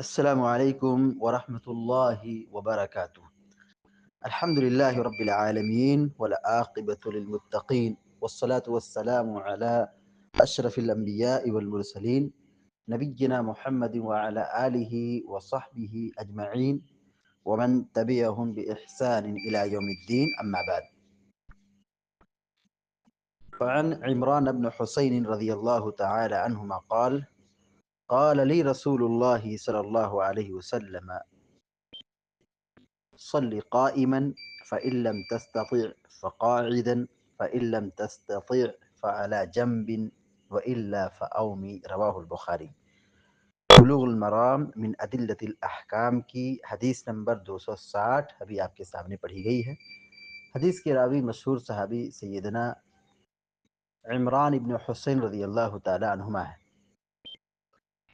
السلام عليكم ورحمة الله وبركاته. الحمد لله رب العالمين والعاقبة للمتقين والصلاة والسلام على أشرف الأنبياء والمرسلين نبينا محمد وعلى آله وصحبه أجمعين ومن تبعهم بإحسان إلى يوم الدين. أما بعد، فعن عمران بن حسين رضي الله تعالى عنهما قال لي رسول الله صلى الله عليه وسلم: صل قائما فإن لم تستطع فقاعدا فإن لم تستطع فعلى جنب وإلا فأومي. رواہ البخاری. بلوغ المرام من ادلۃ الاحکام کی حدیث نمبر 260 ابھی آپ کے سامنے پڑھی گئی ہے. حدیث کے راوی مشہور صحابی سیدنا عمران ابن حسین رضی اللہ تعالی عنہما ہے.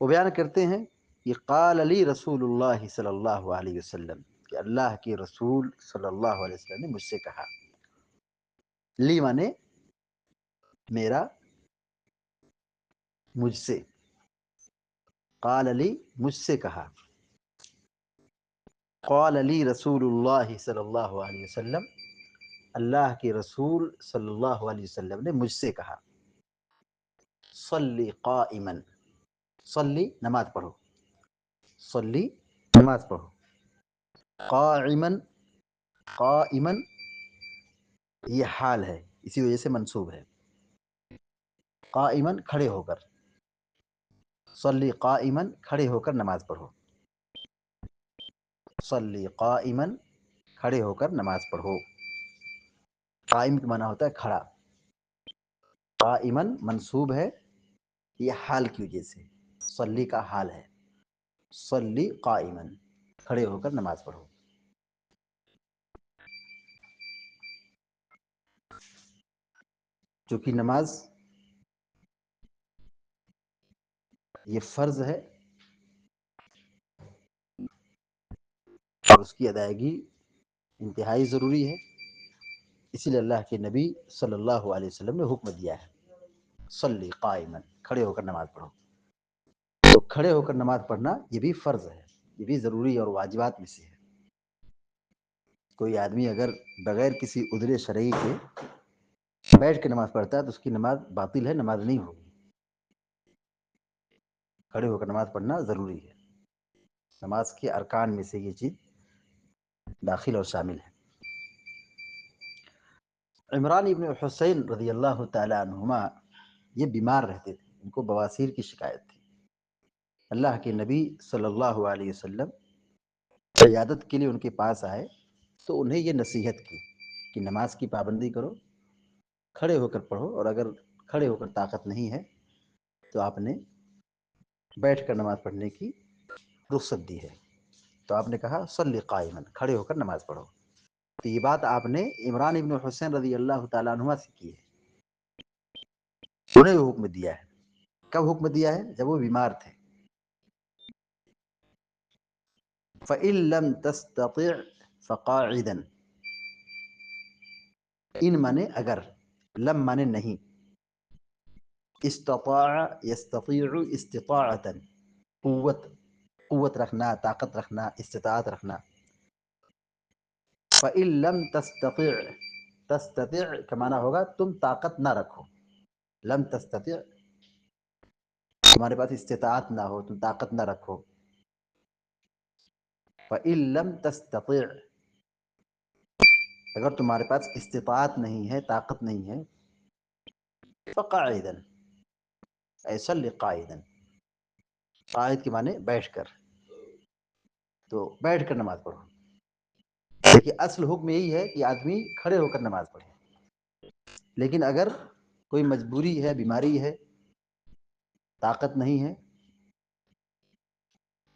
وہ بیان کرتے ہیں کہ قال لی رسول اللہ صلی اللہ علیہ وسلم، کہ اللہ کے رسول صلی اللہ علیہ وسلم نے مجھ سے کہا. لی مانے میرا، مجھ سے. قال لی مجھ سے کہا. قال لی رسول اللہ صلی اللہ علیہ وسلم، اللہ کے رسول صلی اللہ علیہ وسلم نے مجھ سے کہا. صلی قائما، صلی نماز پڑھو، صلی نماز پڑھو. قائما، قائما یہ حال ہے، اسی وجہ سے منصوب ہے. قائما کھڑے ہو کر، صلی قائما کھڑے ہو کر نماز پڑھو. صلی قائما کھڑے ہو کر نماز پڑھو. قائم کا معنی ہوتا ہے کھڑا. قائما منصوب ہے یہ حال کی وجہ سے، صلی کا حال ہے. صلی قائما کھڑے ہو کر نماز پڑھو. چونکہ نماز یہ فرض ہے اور اس کی ادائیگی انتہائی ضروری ہے، اسی لیے اللہ کے نبی صلی اللہ علیہ وسلم نے حکم دیا ہے صلی قائما، کھڑے ہو کر نماز پڑھو. تو کھڑے ہو کر نماز پڑھنا یہ بھی فرض ہے، یہ بھی ضروری اور واجبات میں سے ہے. کوئی آدمی اگر بغیر کسی عذر شرعی کے بیٹھ کے نماز پڑھتا ہے تو اس کی نماز باطل ہے، نماز نہیں ہوگی. کھڑے ہو کر نماز پڑھنا ضروری ہے، نماز کے ارکان میں سے یہ چیز داخل اور شامل ہے. عمران ابن حسین رضی اللہ تعالی عنہما یہ بیمار رہتے تھے، ان کو بواسیر کی شکایت تھی. اللہ کے نبی صلی اللہ علیہ وسلم عیادت کے لیے ان کے پاس آئے تو انہیں یہ نصیحت کی کہ نماز کی پابندی کرو، کھڑے ہو کر پڑھو، اور اگر کھڑے ہو کر طاقت نہیں ہے تو آپ نے بیٹھ کر نماز پڑھنے کی رخصت دی ہے. تو آپ نے کہا صلی قائما، کھڑے ہو کر نماز پڑھو. تو یہ بات آپ نے عمران ابن حسین رضی اللہ تعالیٰ عنہ سے کی ہے، انہیں حکم دیا ہے. کب حکم دیا ہے؟ جب وہ بیمار تھے. فَإِن لَمْ تَسْتَطِعْ فَقَاعِدًا، ان مانے اگر، لم مانے نہیں. استطاع یستطیع استطاعتا، قوت رکھنا، طاقت رکھنا، استطاعت رکھنا. فَإِن لَمْ تَسْتَطِعْ، تستطيع کا معنی ہوگا تم طاقت نہ رکھو. لم تستطيع تمہارے پاس استطاعت نہ ہو، تم طاقت نہ رکھو. فَإِن لَمْ تَسْتَطِعْ، اگر تمہارے پاس استطاعت نہیں ہے، طاقت نہیں ہے. فَقَاعِدًا أي صل قائدا، قائد کے معنی بیٹھ کر، تو بیٹھ کر نماز پڑھو. دیکھیے اصل حکم یہی ہے کہ آدمی کھڑے ہو کر نماز پڑھے، لیکن اگر کوئی مجبوری ہے، بیماری ہے، طاقت نہیں ہے،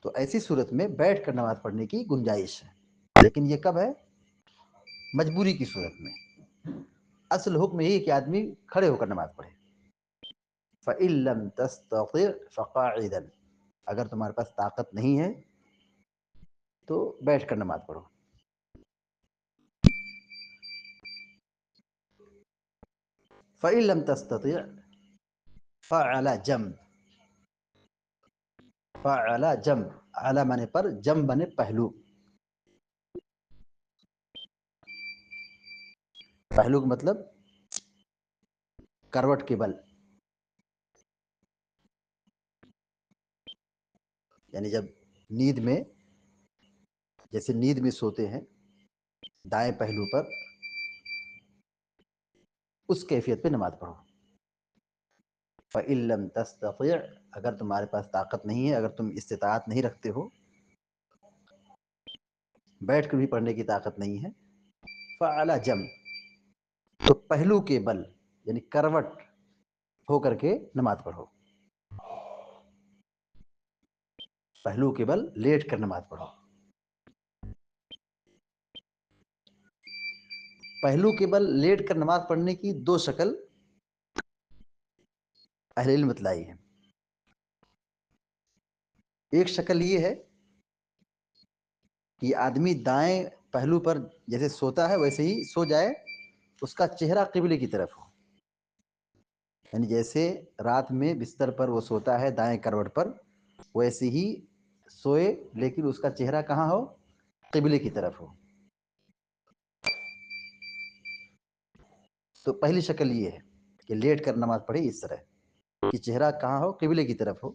تو ایسی صورت میں بیٹھ کر نماز پڑھنے کی گنجائش ہے. لیکن یہ کب ہے؟ مجبوری کی صورت میں. اصل حکم یہی ہے کہ آدمی کھڑے ہو کر نماز پڑھے. فَإِن لَمْ تَسْتَطِعْ فَقَاعِدًا، اگر تمہارے پاس طاقت نہیں ہے تو بیٹھ کر نماز پڑھو. فَإِن لَمْ تَسْتَطِعْ فَعَلَى جَنب، فَعَلَى جَنب اعلیٰ معنی پر، جم بنے پہلو. پہلو کا مطلب کروٹ کے بل، یعنی جب نیند میں، جیسے نیند میں سوتے ہیں دائیں پہلو پر، اس کیفیت پہ نماز پڑھو. فَإِن لَمْ تَسْتَطِعْ، اگر تمہارے پاس طاقت نہیں ہے، اگر تم استطاعت نہیں رکھتے ہو، بیٹھ کر بھی پڑھنے کی طاقت نہیں ہے، فَعَلَى جَنب، تو پہلو کے بل یعنی کروٹ ہو کر کے نماز پڑھو. پہلو کے بل لیٹ کر نماز پڑھو. پہلو کے بل لیٹ کر نماز پڑھنے کی دو شکل اہل علم بتلائی ہے. ایک شکل یہ ہے کہ آدمی دائیں پہلو پر جیسے سوتا ہے ویسے ہی سو جائے، اس کا چہرہ قبلے کی طرف ہو. یعنی جیسے رات میں بستر پر وہ سوتا ہے دائیں کروٹ پر، ویسے ہی سوئے لیکن اس کا چہرہ کہاں ہو؟ قبلے کی طرف ہو. تو پہلی شکل یہ ہے کہ لیٹ کر نماز پڑھے اس طرح کہ چہرہ کہاں ہو؟ قبلے کی طرف ہو،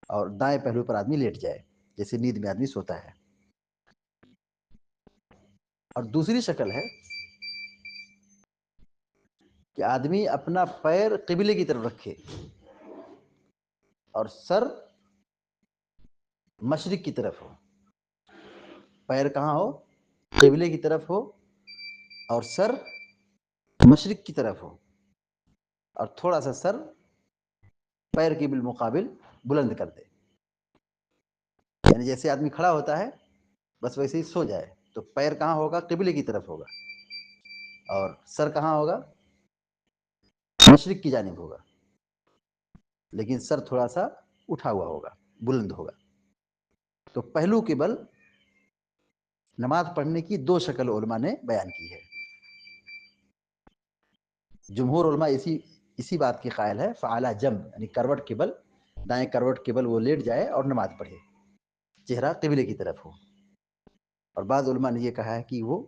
اور دائیں پہلو پر آدمی لیٹ جائے جیسے نیند میں آدمی سوتا ہے. اور دوسری شکل ہے کہ آدمی اپنا پیر قبلے کی طرف رکھے اور سر مشرق کی طرف ہو. پیر کہاں ہو؟ قبلے کی طرف ہو، اور سر مشرق کی طرف ہو، اور تھوڑا سا سر پیر کے بالمقابل بلند کر دے. یعنی جیسے آدمی کھڑا ہوتا ہے بس ویسے ہی سو جائے، تو پیر کہاں ہوگا؟ قبلے کی طرف ہوگا، اور سر کہاں ہوگا؟ مشرق کی جانب ہوگا، لیکن سر تھوڑا سا اٹھا ہوا ہوگا، بلند ہوگا. تو پہلو کے بل نماز پڑھنے کی دو شکل علماء نے بیان کی ہے. جمہور علماء اسی بات کی قائل ہے، فعلی جنب یعنی کروٹ کے بل، دائیں کروٹ کے بل وہ لیٹ جائے اور نماز پڑھے، چہرہ قبلے کی طرف ہو. اور بعض علماء نے یہ کہا ہے کہ وہ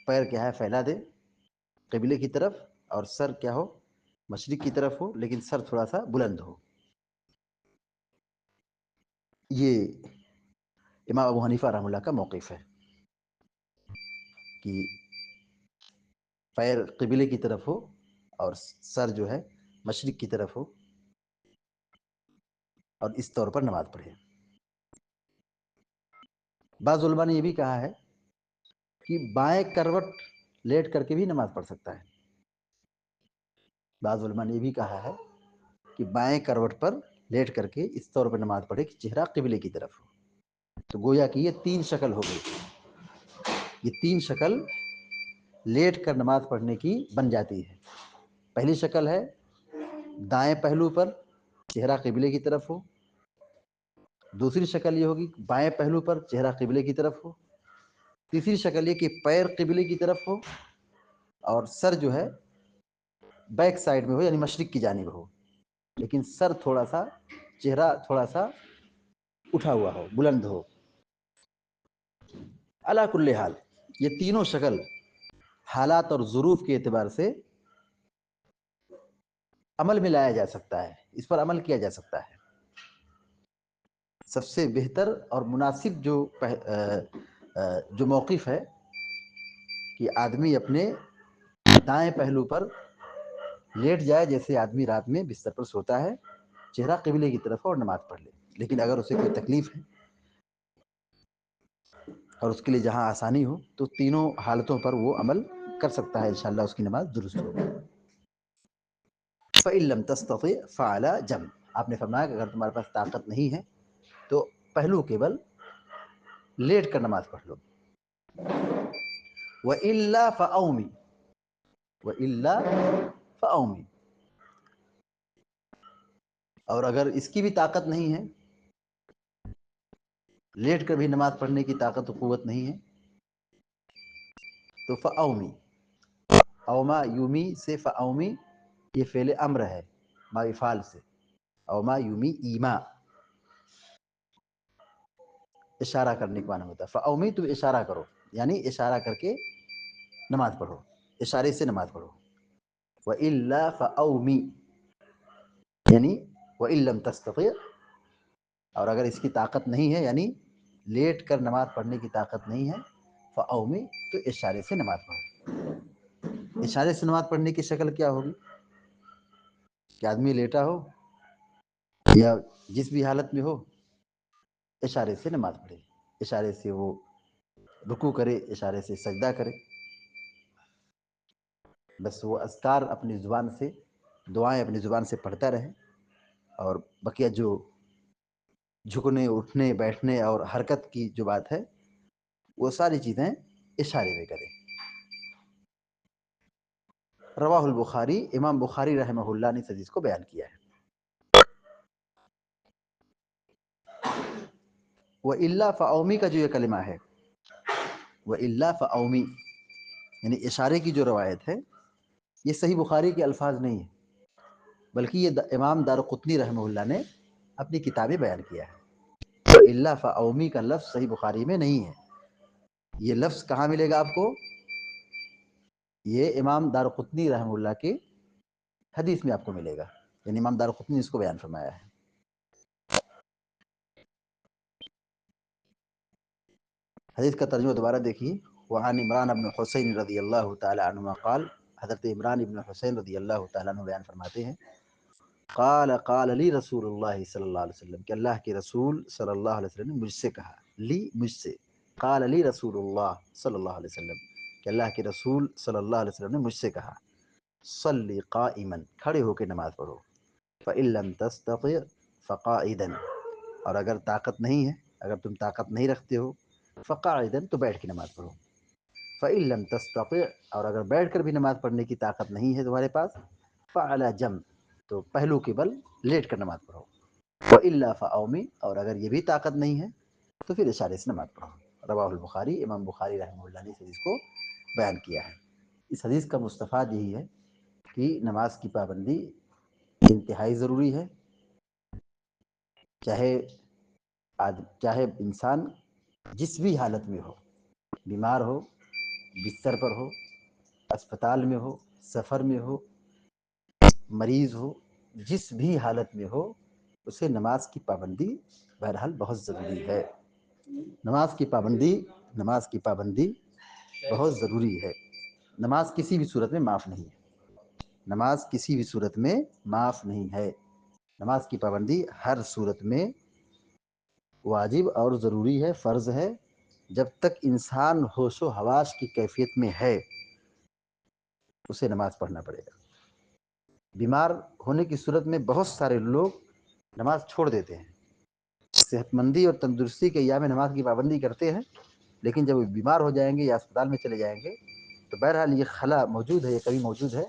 پیر کیا ہے پھیلا دے قبلے کی طرف، اور سر کیا ہو؟ مشرق کی طرف ہو، لیکن سر تھوڑا سا بلند ہو. یہ امام ابو حنیفہ رحمہ اللہ کا موقف ہے کہ پیر قبلے کی طرف ہو اور سر جو ہے مشرق کی طرف ہو، اور اس طور پر نماز پڑھے. بعض علماء نے یہ بھی کہا ہے کہ بائیں کروٹ لیٹ کر کے بھی نماز پڑھ سکتا ہے. بعض علماء نے یہ بھی کہا ہے کہ بائیں کروٹ پر لیٹ کر کے اس طور پر نماز پڑھے کہ چہرہ قبلے کی طرف ہو. تو گویا کہ یہ تین شکل ہو گئی. یہ تین شکل لیٹ کر نماز پڑھنے کی بن جاتی ہے. پہلی شکل ہے دائیں پہلو پر چہرہ قبلے کی طرف ہو. دوسری شکل یہ ہوگی بائیں پہلو پر چہرہ قبلے کی طرف ہو. تیسری شکل یہ کہ پیر قبلے کی طرف ہو اور سر جو ہے بیک سائڈ میں ہو، یعنی مشرق کی جانب ہو، لیکن سر تھوڑا سا، چہرہ تھوڑا سا اٹھا ہوا ہو، بلند ہو. علی کل حال یہ تینوں شکل حالات اور ظروف کے اعتبار سے عمل میں لایا جا سکتا ہے، اس پر عمل کیا جا سکتا ہے. سب سے بہتر اور مناسب جو موقف ہے کہ آدمی اپنے دائیں پہلو پر لیٹ جائے جیسے آدمی رات میں بستر پر سوتا ہے، چہرہ قبلے کی طرف اور نماز پڑھ لے. لیکن اگر اسے کوئی تکلیف ہے اور اس کے لیے جہاں آسانی ہو تو تینوں حالتوں پر وہ عمل کر سکتا ہے، انشاءاللہ اس کی نماز درست ہوگی. فَإِن لَمْ تَسْتَطِعْ فَعَلَى جَنب، آپ نے فرمایا کہ اگر تمہارے پاس طاقت نہیں ہے تو پہلو کے بل لیٹ کر نماز پڑھ لو. وَإِلَّا فَأَوْمِ، وَإِلَّا فَأَوْمِ، اور اگر اس کی بھی طاقت نہیں ہے، لیٹ کر بھی نماز پڑھنے کی طاقت و قوت نہیں ہے، تو فَأَوْمِ، اوما یومی سے فَأَوْمِ یہ فعل امر ہے ما افعال سے، اوما یومی ایما، اشارہ کرنے کا معنی ہوتا ہے. فاومی، تم اشارہ کرو، یعنی اشارہ کر کے نماز پڑھو، اشارے سے نماز پڑھو. وَإِلَّا فَأَوْمِ، یعنی وَإِن لَمْ تَسْتَطِعْ، اور اگر اس کی طاقت نہیں ہے، یعنی لیٹ کر نماز پڑھنے کی طاقت نہیں ہے، فَأَوْمِ، تو اشارے سے نماز پڑھو. اشارے سے نماز پڑھنے کی شکل کیا ہوگی؟ کہ آدمی لیٹا ہو یا جس بھی حالت میں ہو، اشارے سے نماز پڑھے، اشارے سے وہ رکوع کرے، اشارے سے سجدہ کرے. بس وہ اذکار اپنی زبان سے، دعائیں اپنی زبان سے پڑھتا رہے، اور بقیہ جو جھکنے، اٹھنے، بیٹھنے اور حرکت کی جو بات ہے، وہ ساری چیزیں اشارے میں کرے. رواہ البخاری، امام بخاری رحمہ اللہ نے اس حدیث کو بیان کیا ہے. وَإِلَّا فَأَوْمِ کا جو یہ کلمہ ہے، وَإِلَّا فَأَوْمِ، یعنی اشارے کی جو روایت ہے، یہ صحیح بخاری کے الفاظ نہیں ہیں، بلکہ یہ امام دارقطنی رحمہ اللہ نے اپنی کتابیں بیان کیا ہے. وَإِلَّا فَأَوْمِ کا لفظ صحیح بخاری میں نہیں ہے. یہ لفظ کہاں ملے گا آپ کو؟ یہ امام دارقطنی رحمہ اللہ کے حدیث میں آپ کو ملے گا، یعنی امام دارقطنی نے اس کو بیان فرمایا ہے. حدیث کا ترجمہ دوبارہ دیکھیے. وعن عمران بن حسین رضی اللہ تعالی عنہ قال، حضرت عمران بن حسین رضی اللہ تعالیٰ عنہ بیان فرماتے ہیں، قال قال لی رسول اللہ صلی اللہ علیہ وسلم، کہ اللہ کے رسول صلی اللہ علیہ وسلم نے مجھ سے کہا، لی مجھ سے، قال لی رسول اللہ صلی اللہ علیہ وسلم، کہ اللہ کے رسول صلی اللہ علیہ وسلم نے مجھ سے کہا، صلی قائما، کھڑے ہو کے نماز پڑھو، فإن لم تستطع فقاعدا، اور اگر طاقت نہیں ہے، اگر تم طاقت نہیں رکھتے ہو، فقاعدا، تو بیٹھ کے نماز پڑھو. فإن لم تستطع، اور اگر بیٹھ کر بھی نماز پڑھنے کی طاقت نہیں ہے تمہارے پاس، فعلی جنب، تو پہلو کے بل لیٹ کر نماز پڑھو. وإلا فأومی، اور اگر یہ بھی طاقت نہیں ہے تو پھر اشارے سے نماز پڑھو. رواہ البخاری، امام بخاری رحمہ اللہ نے اس حدیث کو بیان کیا ہے. اس حدیث کا مستفاد یہی ہے کہ نماز کی پابندی انتہائی ضروری ہے، چاہے انسان جس بھی حالت میں ہو، بیمار ہو، بستر پر ہو، اسپتال میں ہو، سفر میں ہو، مریض ہو، جس بھی حالت میں ہو، اسے نماز کی پابندی بہرحال بہت ضروری ہے. نماز کی پابندی بہت ضروری ہے. نماز کسی بھی صورت میں معاف نہیں ہے. نماز کسی بھی صورت میں معاف نہیں ہے. نماز کی پابندی ہر صورت میں واجب اور ضروری ہے، فرض ہے. جب تک انسان ہوش و حواس کی کیفیت میں ہے، اسے نماز پڑھنا پڑے گا. بیمار ہونے کی صورت میں بہت سارے لوگ نماز چھوڑ دیتے ہیں. صحت مندی اور تندرستی کے ایام میں نماز کی پابندی کرتے ہیں، لیکن جب وہ بیمار ہو جائیں گے یا اسپتال میں چلے جائیں گے تو بہرحال یہ خلا موجود ہے، یہ کمی موجود ہے.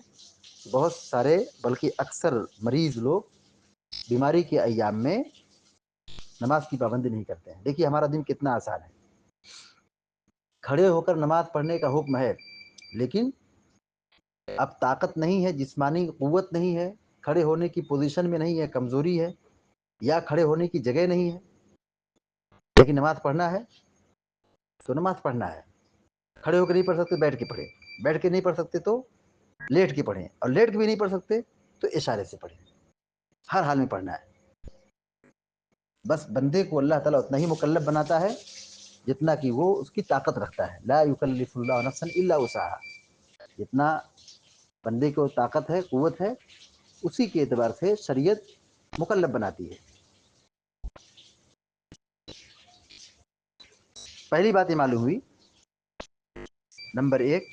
بہت سارے بلکہ اکثر مریض لوگ بیماری کے ایام میں نماز کی پابندی نہیں کرتے ہیں. دیکھیے ہمارا دن کتنا آسان ہے، کھڑے ہو کر نماز پڑھنے کا حکم ہے، لیکن اب طاقت نہیں ہے، جسمانی قوت نہیں ہے، کھڑے ہونے کی پوزیشن میں نہیں ہے، کمزوری ہے، یا کھڑے ہونے کی جگہ نہیں ہے، لیکن نماز پڑھنا ہے تو نماز پڑھنا ہے. کھڑے ہو کے نہیں پڑھ سکتے، بیٹھ کے پڑھیں. بیٹھ کے نہیں پڑھ سکتے تو لیٹ کے پڑھیں، اور لیٹ کے بھی نہیں پڑھ سکتے تو اشارے سے پڑھیں. ہر حال میں پڑھنا ہے. بس بندے کو اللہ تعالیٰ اتنا ہی مکلف بناتا ہے جتنا کہ وہ اس کی طاقت رکھتا ہے. لا یکلف اللہ نفسا الا وسعها، جتنا بندے کو طاقت ہے، قوت ہے، اسی کے اعتبار سے شریعت مکلف بناتی ہے. پہلی بات یہ معلوم ہوئی، نمبر ایک،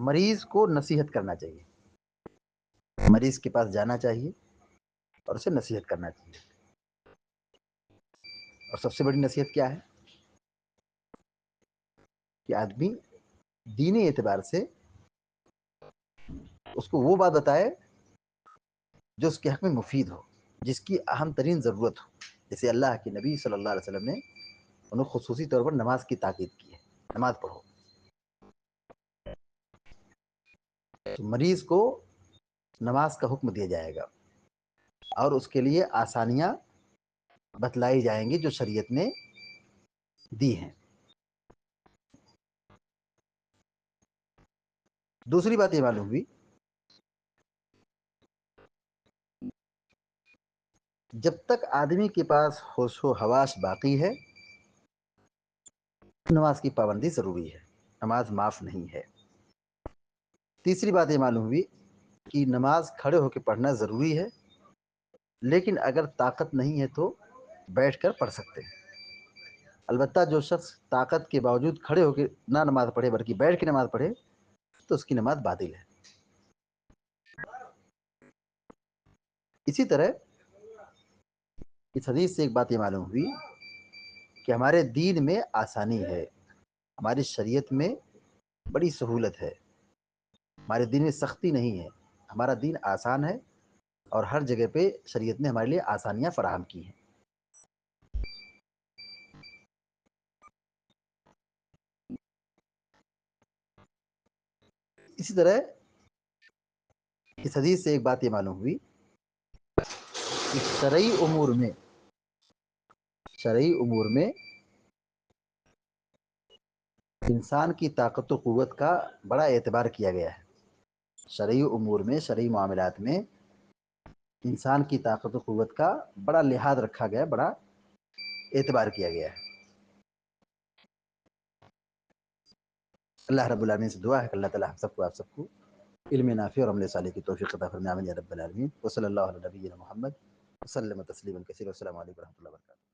مریض کو نصیحت کرنا چاہیے. مریض کے پاس جانا چاہیے اور اسے نصیحت کرنا چاہیے. اور سب سے بڑی نصیحت کیا ہے؟ کہ آدمی دینی اعتبار سے اس کو وہ بات بتائے جو اس کے حق میں مفید ہو، جس کی اہم ترین ضرورت ہو. جیسے اللہ کے نبی صلی اللہ علیہ وسلم نے انہوں خصوصی طور پر نماز کی تاکید کی ہے، نماز پڑھو. تو مریض کو نماز کا حکم دیا جائے گا. اور اس کے لیے آسانیاں بتلائی جائیں گی جو شریعت نے دی ہیں. دوسری بات یہ معلوم ہوئی جب تک آدمی کے پاس ہوش و حواس باقی ہے نماز کی پابندی ضروری ہے، نماز معاف نہیں ہے. تیسری بات یہ معلوم ہوئی کہ نماز کھڑے ہو کے پڑھنا ضروری ہے، لیکن اگر طاقت نہیں ہے تو بیٹھ کر پڑھ سکتے ہیں. البتہ جو شخص طاقت کے باوجود کھڑے ہو کے نہ نماز پڑھے بلکہ بیٹھ کے نماز پڑھے تو اس کی نماز باطل ہے. اسی طرح اس حدیث سے ایک بات یہ معلوم ہوئی کہ ہمارے دین میں آسانی ہے، ہماری شریعت میں بڑی سہولت ہے، ہمارے دین میں سختی نہیں ہے، ہمارا دین آسان ہے اور ہر جگہ پہ شریعت نے ہمارے لیے آسانیاں فراہم کی ہیں. اسی طرح اس حدیث سے ایک بات یہ معلوم ہوئی کہ شرعی امور میں انسان کی طاقت و قوت کا بڑا اعتبار کیا گیا ہے. شرعی امور میں، شرعی معاملات میں انسان کی طاقت و قوت کا بڑا لحاظ رکھا گیا، بڑا اعتبار کیا گیا ہے. اللہ رب العالمین سے دعا ہے کہ اللہ تعالی ہم سب کو آپ سب کو علم نافع اور عمل صالح کی توفیق عطا فرمائے، آمین یا رب العالمین. وصلی اللہ علی نبینا محمد وسلم تسلیما کثیرا. السلام علیکم و رحمۃ اللہ وبرکاتہ.